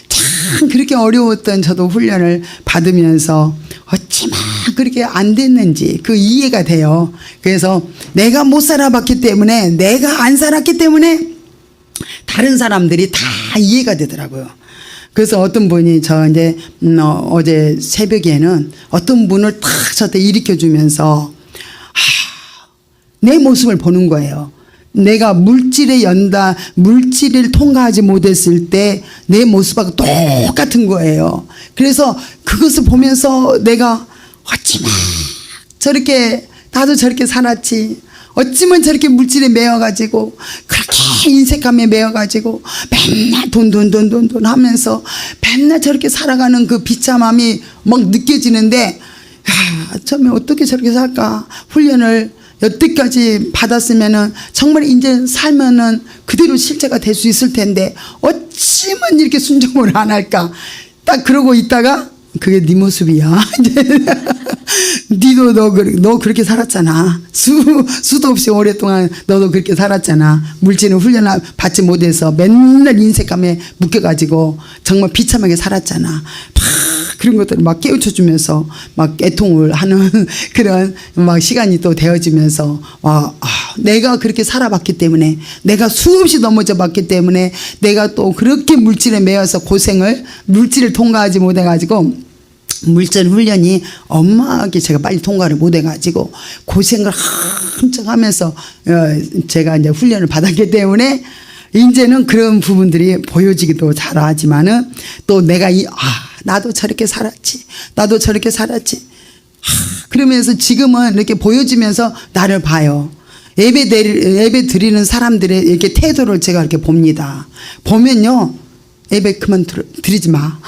S1: 참 그렇게 어려웠던 저도 훈련을 받으면서 어찌 막 그렇게 안 됐는지 그 이해가 돼요. 그래서 내가 못 살아봤기 때문에, 내가 안 살았기 때문에 다른 사람들이 다 이해가 되더라고요. 그래서 어떤 분이 이제 어제 새벽에는 어떤 분을 탁 저한테 일으켜주면서 내 모습을 보는 거예요. 내가 물질을 통과하지 못했을 때 내 모습하고 똑같은 거예요. 그래서 그것을 보면서 내가 어찌나 저렇게, 나도 저렇게 살았지. 어찌면 저렇게 물질에 매여가지고, 그렇게 인색함에 매여가지고, 맨날 돈 하면서, 맨날 저렇게 살아가는 그 비참함이 막 느껴지는데, 처음에 어떻게 저렇게 살까? 훈련을 여태까지 받았으면은 정말 이제 살면은 그대로 실제가 될 수 있을 텐데 어찌면 이렇게 순종을 안 할까? 딱 그러고 있다가 그게 네 모습이야. 니도 너 그렇게 살았잖아. 수도 없이 오랫동안 너도 그렇게 살았잖아. 물질은 훈련을 받지 못해서 맨날 인색감에 묶여가지고 정말 비참하게 살았잖아. 막 그런 것들을 막 깨우쳐주면서 막 애통을 하는 그런 막 시간이 또 되어지면서 내가 그렇게 살아봤기 때문에, 내가 수없이 넘어져 봤기 때문에, 내가 또 그렇게 물질에 매여서 물질을 통과하지 못해가지고 물질 훈련이 엄하게 제가 빨리 통과를 못해가지고 고생을 한참 하면서 제가 이제 훈련을 받았기 때문에 이제는 그런 부분들이 보여지기도 잘하지만은 또 내가 나도 저렇게 살았지. 나도 저렇게 살았지. 그러면서 지금은 이렇게 보여지면서 나를 봐요. 예배 드리는 사람들의 이렇게 태도를 제가 이렇게 봅니다. 보면요. 예배 그만 드리지 마.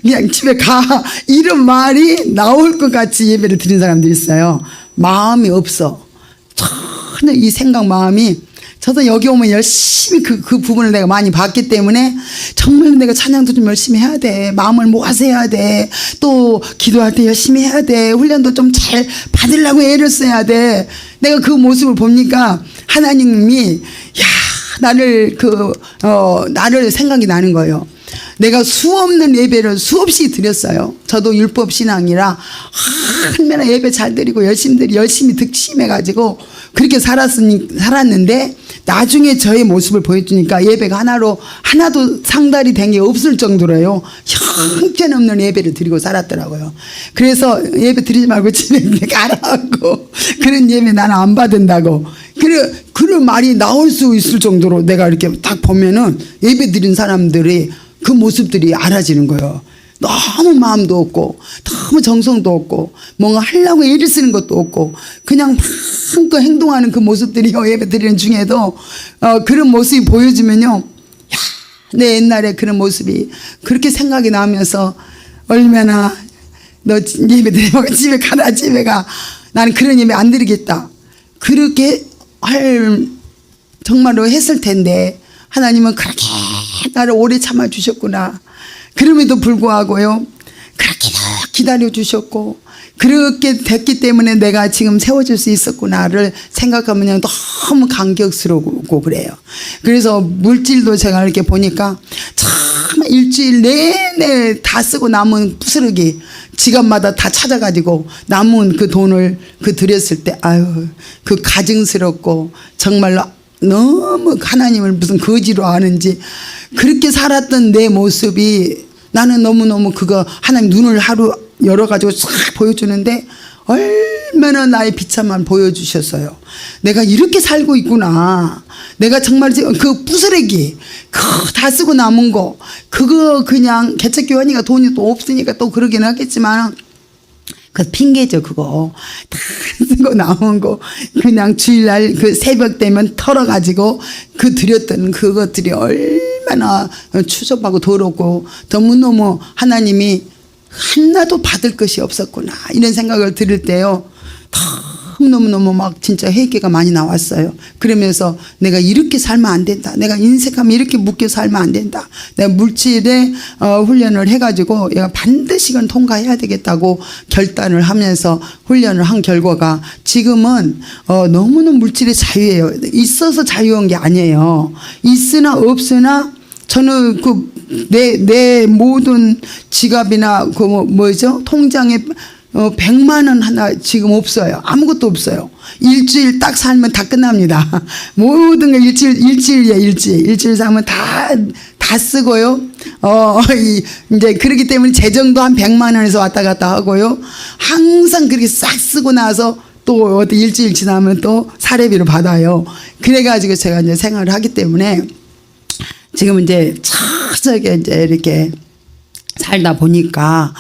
S1: 그냥 집에 가. 이런 말이 나올 것 같이 예배를 드리는 사람들이 있어요. 마음이 없어. 전혀 이 생각 마음이, 저도 여기 오면 열심히 그 부분을 내가 많이 봤기 때문에 정말 내가 찬양도 좀 열심히 해야 돼. 마음을 모아서 해야 돼. 또 기도할 때 열심히 해야 돼. 훈련도 좀 잘 받으려고 애를 써야 돼. 내가 그 모습을 보니까 하나님이 나를 생각이 나는 거예요. 내가 수없는 예배를 수없이 드렸어요. 저도 율법 신앙이라 얼마나 예배 잘 드리고 열심히 득심해가지고 그렇게 살았는데 나중에 저의 모습을 보여주니까 예배가 하나도 상달이 된 게 없을 정도로요. 형편없는 예배를 드리고 살았더라고요. 그래서 예배 드리지 말고 집에 가라고. 그런 예배 나는 안 받는다고. 그런 말이 나올 수 있을 정도로 내가 이렇게 딱 보면은 예배 드린 사람들이 그 모습들이 알아지는 거예요. 너무 마음도 없고 너무 정성도 없고 뭔가 하려고 애를 쓰는 것도 없고 그냥 마음껏 행동하는 그 모습들이 예배 드리는 중에도 그런 모습이 보여지면요. 내 옛날에 그런 모습이 그렇게 생각이 나면서 얼마나 너 예배 드리고 집에 가라, 집에 가. 나는 그런 예배 안 드리겠다. 그렇게 정말로 했을 텐데 하나님은 그렇게 나를 오래 참아주셨구나. 그럼에도 불구하고요, 그렇게 기다려 주셨고 그렇게 됐기 때문에 내가 지금 세워질 수 있었구나를 생각하면 너무 감격스럽고 그래요. 그래서 물질도 제가 이렇게 보니까 참 일주일 내내 다 쓰고 남은 부스러기 지갑마다 다 찾아가지고 남은 그 돈을 드렸을 때 그 가증스럽고 정말로 너무 하나님을 무슨 거지로 아는지 그렇게 살았던 내 모습이 나는 너무너무 그거 하나님 눈을 하루 열어가지고 싹 보여주는데 얼마나 나의 비참함을 보여주셨어요. 내가 이렇게 살고 있구나. 내가 정말 그 부스러기 다 쓰고 남은 거 그거 그냥 개척교환이가 돈이 또 없으니까 또 그러긴 하겠지만 그 핑계죠. 그거 다 쓰고 남은 거 그냥 주일날 그 새벽 되면 털어가지고 드렸던 그것들이 얼마나 추접하고 더럽고 너무너무 하나님이 하나도 받을 것이 없었구나 이런 생각을 들을 때요 너무너무 막 진짜 회개가 많이 나왔어요. 그러면서 내가 이렇게 살면 안 된다. 내가 인색하면 이렇게 묶여 살면 안 된다. 내가 물질에 훈련을 해가지고 내가 반드시 이건 통과해야 되겠다고 결단을 하면서 훈련을 한 결과가 지금은 너무너무 물질의 자유예요. 있어서 자유한 게 아니에요. 있으나 없으나 저는 내 모든 지갑이나 뭐죠? 통장에 100만 원 하나 지금 없어요. 아무것도 없어요. 일주일 딱 살면 다 끝납니다. 모든 게 일주일이야, 일주일 살면 다 쓰고요. 이제 그렇기 때문에 재정도 한 100만 원에서 왔다 갔다 하고요. 항상 그렇게 싹 쓰고 나서 또 일주일 지나면 또 사례비를 받아요. 그래가지고 제가 이제 생활을 하기 때문에 지금 이제 처저게 이제 이렇게 살다 보니까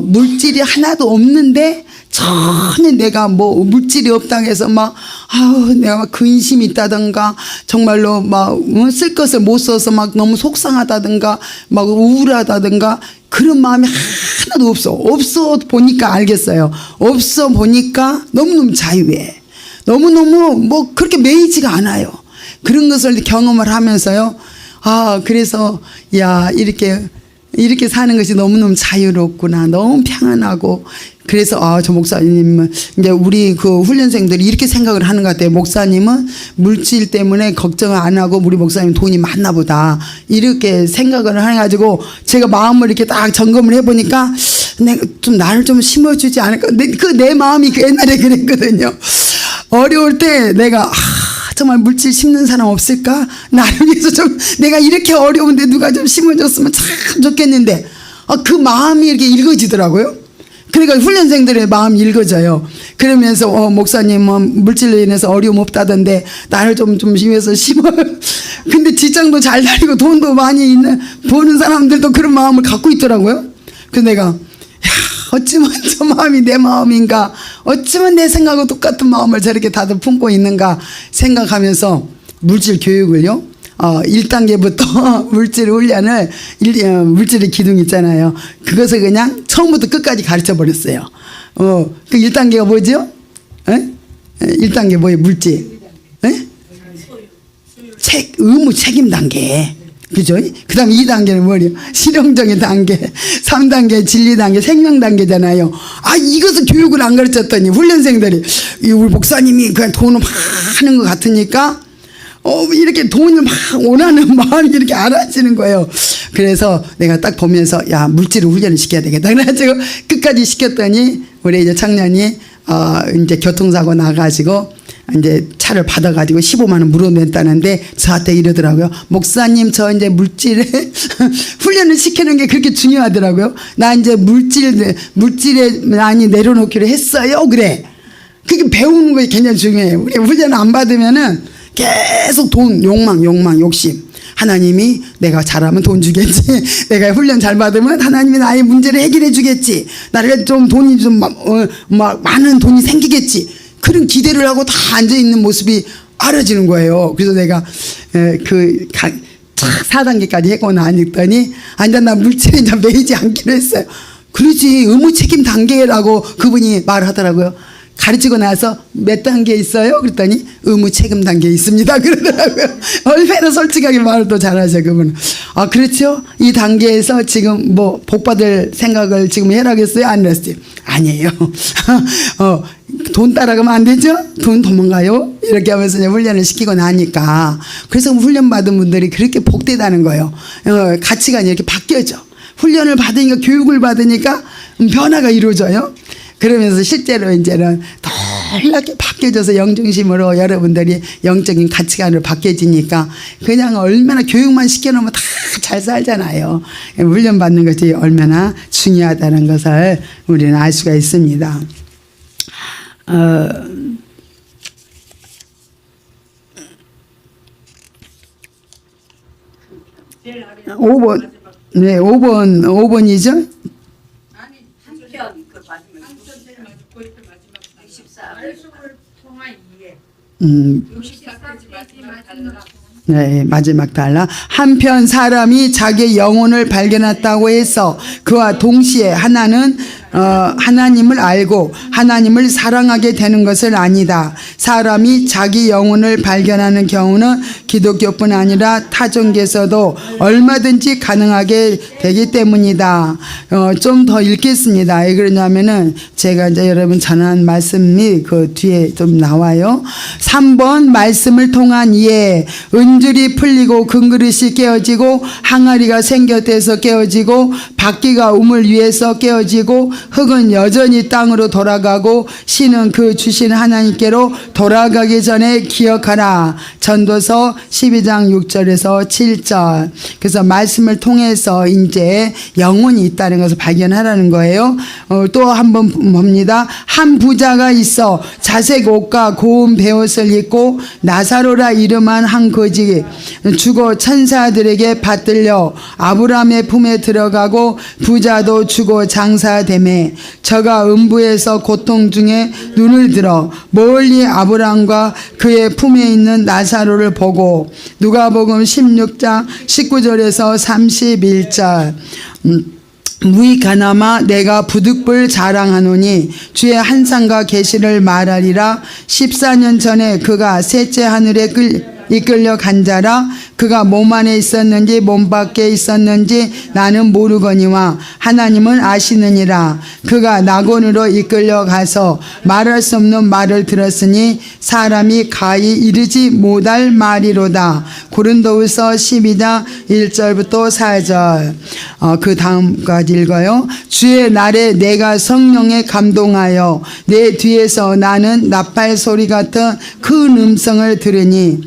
S1: 물질이 하나도 없는데 전혀 내가 뭐 물질이 없다고 해서 막 내가 막 근심이 있다든가 정말로 막 쓸 것을 못 써서 막 너무 속상하다든가 막 우울하다든가 그런 마음이 하나도 없어 보니까 알겠어요. 없어 보니까 너무너무 자유해. 너무너무 뭐 그렇게 매이지가 않아요. 그런 것을 경험을 하면서요. 그래서 야 이렇게 사는 것이 너무너무 자유롭구나. 너무 평안하고. 그래서 저 목사님은 이제 우리 그 훈련생들이 이렇게 생각을 하는 것 같아요. 목사님은 물질 때문에 걱정을 안 하고 우리 목사님 돈이 많나 보다. 이렇게 생각을 해가지고 제가 마음을 이렇게 딱 점검을 해보니까 내가 좀 나를 좀 심어주지 않을까. 내 마음이 옛날에 그랬거든요. 어려울 때 내가 정말 물질 심는 사람 없을까? 나를 위해서 좀 내가 이렇게 어려운데 누가 좀 심어줬으면 참 좋겠는데 그 마음이 이렇게 읽어지더라고요. 그러니까 훈련생들의 마음이 읽어져요. 그러면서 목사님은 물질로 인해서 어려움 없다던데 나를 좀 위해서 심어요. 근데 직장도 잘 다니고 돈도 많이 버는 사람들도 그런 마음을 갖고 있더라고요. 그래서 내가 어쩌면 저 마음이 내 마음인가, 어쩌면 내 생각하고 똑같은 마음을 저렇게 다들 품고 있는가 생각하면서 물질 교육을요 1단계부터 물질 훈련을 물질의 기둥 있잖아요. 그것을 그냥 처음부터 끝까지 가르쳐 버렸어요. 그 1단계가 뭐죠? 1단계 뭐예요? 물질. 의무 책임 단계. 그죠? 그 다음 2단계는 뭐예요? 실용적인 단계. 3단계 진리 단계, 생명 단계잖아요. 이것을 교육을 안 가르쳤더니 훈련생들이 우리 목사님이 그냥 돈을 막 하는 것 같으니까 이렇게 돈을 막 원하는 마음이 이렇게 알아지는 거예요. 그래서 내가 딱 보면서 물질을 훈련을 시켜야 되겠다. 그래가지고 끝까지 시켰더니 우리 이제 청년이 이제 교통사고 나가지고 이제 차를 받아가지고 15만 원 물어냈다는데 저한테 이러더라고요. 목사님 저 이제 물질에 훈련을 시키는 게 그렇게 중요하더라고요. 나 이제 물질에 많이 내려놓기로 했어요. 그래. 그게 배우는 게 굉장히 중요해요. 우리 훈련 안 받으면은 계속 돈, 욕심. 하나님이 내가 잘하면 돈 주겠지. 내가 훈련 잘 받으면 하나님이 나의 문제를 해결해 주겠지. 나를 좀 돈이 좀 많은 돈이 생기겠지. 그런 기대를 하고 다 앉아있는 모습이 알아지는 거예요. 그래서 내가 4단계까지 하고 나니까 나 물질에 이제 매이지 않기로 했어요. 그러지 의무 책임 단계라고 그분이 말하더라고요. 가르치고 나서 몇 단계 있어요? 그랬더니 의무 책임 단계에 있습니다. 그러더라고요. 얼마나 솔직하게 말을 또 잘하죠, 그분은. 그렇죠? 이 단계에서 지금 뭐 복받을 생각을 지금 해라겠어요? 안 했어요? 아니에요. 돈 따라가면 안 되죠? 돈 도망가요? 이렇게 하면서 훈련을 시키고 나니까. 그래서 훈련 받은 분들이 그렇게 복되다는 거예요. 가치관이 이렇게 바뀌어져. 훈련을 받으니까, 교육을 받으니까 변화가 이루어져요. 그러면서 실제로 이제는 놀랍게 바뀌어져서 영중심으로 여러분들이 영적인 가치관으로 바뀌어지니까 그냥 얼마나 교육만 시켜놓으면 다 잘 살잖아요. 훈련받는 것이 얼마나 중요하다는 것을 우리는 알 수가 있습니다. 5번. 네, 5번이죠? 네, 마지막 달라. 한편 사람이 자기의 영혼을 발견했다고 해서 그와 동시에 하나님을 알고 하나님을 사랑하게 되는 것은 아니다. 사람이 자기 영혼을 발견하는 경우는 기독교뿐 아니라 타종교에서도 얼마든지 가능하게 되기 때문이다. 좀 더 읽겠습니다. 왜 그러냐면은 제가 이제 여러분 전한 말씀이 그 뒤에 좀 나와요. 3번 말씀을 통한 이에 은줄이 풀리고 금그릇이 깨어지고 항아리가 생겨돼서 깨어지고 바퀴가 우물 위에서 깨어지고 흙은 여전히 땅으로 돌아가고 신은 그 주신 하나님께로 돌아가기 전에 기억하라. 전도서 12장 6절에서 7절. 그래서 말씀을 통해서 이제 영혼이 있다는 것을 발견하라는 거예요. 또 한번 봅니다. 한 부자가 있어 자색 옷과 고운 베옷을 입고 나사로라 이름한 한 거지 죽어 천사들에게 받들려 아브라함의 품에 들어가고 부자도 죽어 장사되매 저가 음부에서 고통 중에 눈을 들어 멀리 아브라함과 그의 품에 있는 나사로를 보고 누가복음 16장 19절에서 31절 무익하나마 내가 부득불 자랑하노니 주의 한상과 계시를 말하리라. 14년 전에 그가 셋째 하늘에 이끌려 간 자라. 그가 몸 안에 있었는지 몸 밖에 있었는지 나는 모르거니와 하나님은 아시느니라. 그가 낙원으로 이끌려 가서 말할 수 없는 말을 들었으니 사람이 가히 이르지 못할 말이로다. 고린도후서 12장 1절부터 4절. 그 다음까지 읽어요. 주의 날에 내가 성령에 감동하여 내 뒤에서 나는 나팔 소리 같은 큰 음성을 들으니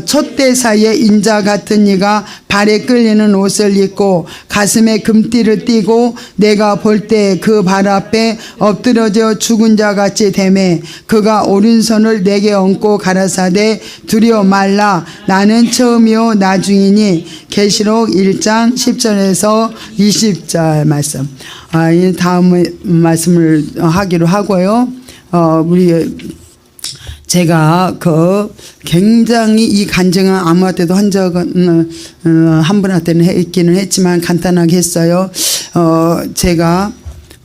S1: 촛대 사이에 인자 같은 이가 발에 끌리는 옷을 입고 가슴에 금띠를 띠고 내가 볼 때 그 발 앞에 엎드러져 죽은 자 같이 되매 그가 오른손을 내게 얹고 가라사대 두려워 말라 나는 처음이요 나중이니. 계시록 1장 10절에서 20절 말씀. 이 다음 말씀을 하기로 하고요. 우리 제가 굉장히 이 간증은 아무한테도 한 적은 한 분한테는 했기는 했지만 간단하게 했어요. 제가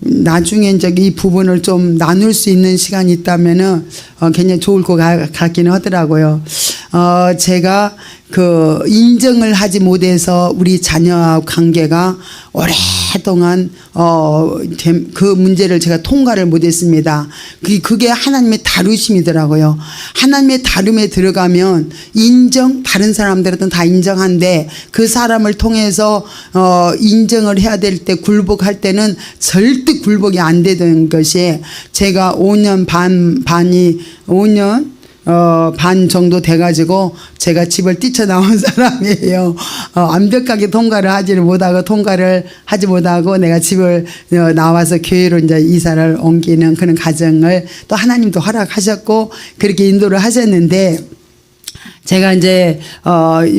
S1: 나중에 이제 이 부분을 좀 나눌 수 있는 시간이 있다면은 굉장히 좋을 것 같기는 하더라고요. 제가 인정을 하지 못해서 우리 자녀와 관계가 오랫동안 그 문제를 제가 통과를 못했습니다. 그게 하나님의 다루심이더라고요. 하나님의 다룸에 들어가면 다른 사람들은 다 인정한데 그 사람을 통해서 인정을 해야 될 때 굴복할 때는 절대 굴복이 안 되던 것이 제가 5년 반 정도 돼가지고 제가 집을 뛰쳐나온 사람이에요. 완벽하게 통과를 하지 못하고 내가 집을 나와서 교회로 이제 이사를 옮기는 그런 과정을 또 하나님도 허락하셨고 그렇게 인도를 하셨는데 제가 이제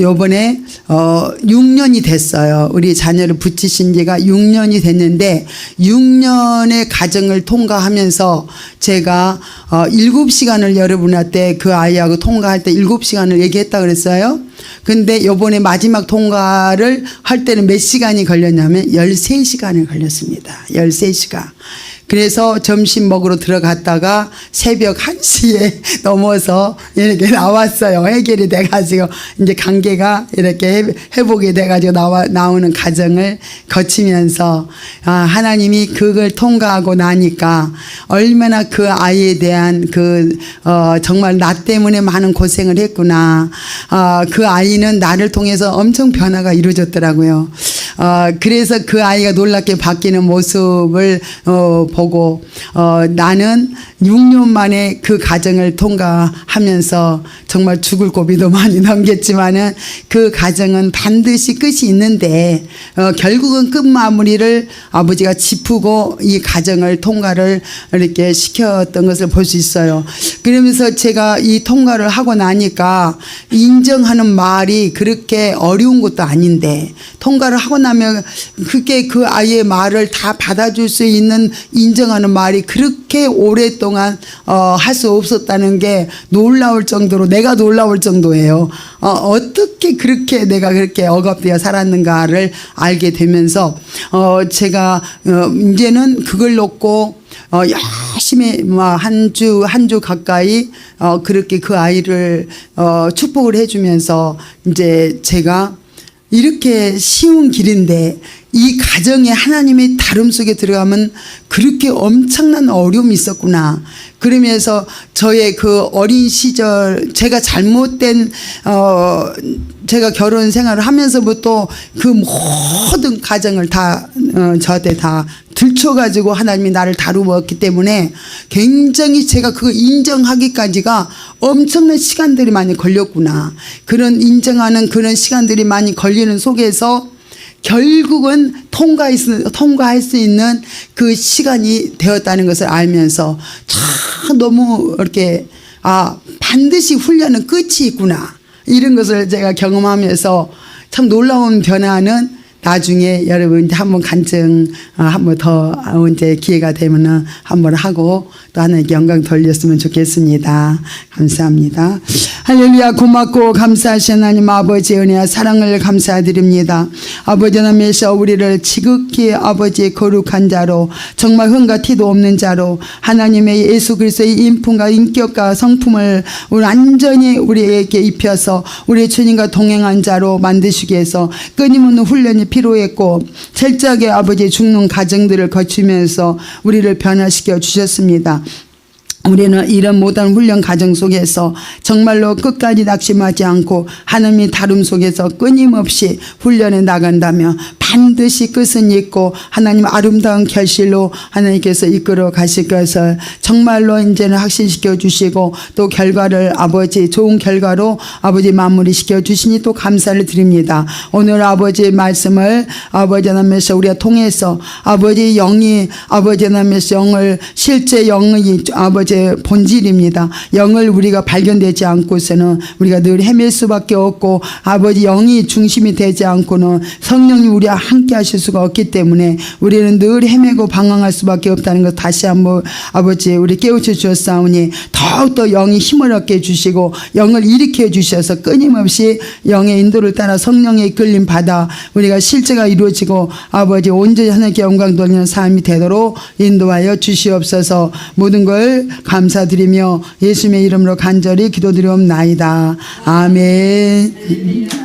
S1: 요번에 6년이 됐어요. 우리 자녀를 붙이신 지가 6년이 됐는데 6년의 과정을 통과하면서 제가 7시간을 여러분한테 그 아이하고 통과할 때 7시간을 얘기했다 그랬어요. 근데 요번에 마지막 통과를 할 때는 몇 시간이 걸렸냐면 13시간을 걸렸습니다. 13시간. 그래서 점심 먹으러 들어갔다가 새벽 1시에 넘어서 이렇게 나왔어요. 해결이 돼가지고 이제 관계가 이렇게 회복이 돼가지고 나오는 과정을 거치면서 하나님이 그걸 통과하고 나니까 얼마나 그 아이에 대한 정말 나 때문에 많은 고생을 했구나. 그 아이는 나를 통해서 엄청 변화가 이루어졌더라고요. 그래서 그 아이가 놀랍게 바뀌는 모습을 보고 나는 6년 만에 그 과정을 통과하면서 정말 죽을 고비도 많이 넘겼지만은 그 과정은 반드시 끝이 있는데 결국은 끝 마무리를 아버지가 짚고 이 과정을 통과를 이렇게 시켰던 것을 볼 수 있어요. 그러면서 제가 이 통과를 하고 나니까 인정하는 말이 그렇게 어려운 것도 아닌데 통과를 하고 나면 그게 그 아이의 말을 다 받아줄 수 있는 인정하는 말이 그렇게 오랫동안 할 수 없었다는 게 놀라울 정도로 내가 놀라울 정도예요. 어떻게 내가 그렇게 억압되어 살았는가를 알게 되면서 제가 이제는 그걸 놓고 열심히 한 주 가까이 그렇게 그 아이를 축복을 해주면서 이제 제가 이렇게 쉬운 길인데 이 가정에 하나님의 다름 속에 들어가면 그렇게 엄청난 어려움이 있었구나. 그러면서 저의 그 어린 시절 제가 잘못된 제가 결혼 생활을 하면서부터 그 모든 가정을 다 저한테 다 들춰가지고 하나님이 나를 다루었기 때문에 굉장히 제가 그거 인정하기까지가 엄청난 시간들이 많이 걸렸구나. 그런 인정하는 그런 시간들이 많이 걸리는 속에서 결국은 통과할 수 있는 그 시간이 되었다는 것을 알면서 참 너무 이렇게 반드시 훈련은 끝이 있구나. 이런 것을 제가 경험하면서 참 놀라운 변화는 나중에 여러분 한번 간증 한번 더 이제 기회가 되면은 한번 하고 또 하나님께 영광 돌렸으면 좋겠습니다. 감사합니다. 할렐루야. 고맙고 감사하신 하나님 아버지의 은혜와 사랑을 감사드립니다. 아버지 하나님께서 우리를 지극히 아버지의 거룩한 자로 정말 흠과 티도 없는 자로 하나님의 예수 그리스도의 인품과 인격과 성품을 완전히 우리에게 입혀서 우리 주님과 동행한 자로 만드시기 위해서 끊임없는 훈련이 필요했고 철저하게 아버지의 죽는 과정들을 거치면서 우리를 변화시켜 주셨습니다. 우리는 이런 모든 훈련 과정 속에서 정말로 끝까지 낙심하지 않고 하나님의 다름 속에서 끊임없이 훈련해 나간다면 반드시 끝은 있고 하나님 아름다운 결실로 하나님께서 이끌어 가실 것을 정말로 이제는 확신시켜 주시고 또 결과를 아버지 좋은 결과로 아버지 마무리시켜 주시니 또 감사를 드립니다. 오늘 아버지의 말씀을 아버지 하나님께서 우리가 통해서 아버지 영이 아버지 하나님께서 영을 실제 영이 아버지 본질입니다. 영을 우리가 발견되지 않고서는 우리가 늘 헤맬 수밖에 없고 아버지 영이 중심이 되지 않고는 성령님 우리와 함께 하실 수가 없기 때문에 우리는 늘 헤매고 방황할 수밖에 없다는 것 다시 한번 아버지 우리 깨우쳐 주셨사오니 더욱더 영이 힘을 얻게 해주시고 영을 일으켜 주셔서 끊임없이 영의 인도를 따라 성령의 이끌림 받아 우리가 실제가 이루어지고 아버지 온전히 하나님께 영광 돌리는 삶이 되도록 인도하여 주시옵소서. 모든 걸 감사드리며 예수님의 이름으로 간절히 기도드리옵나이다. 아멘.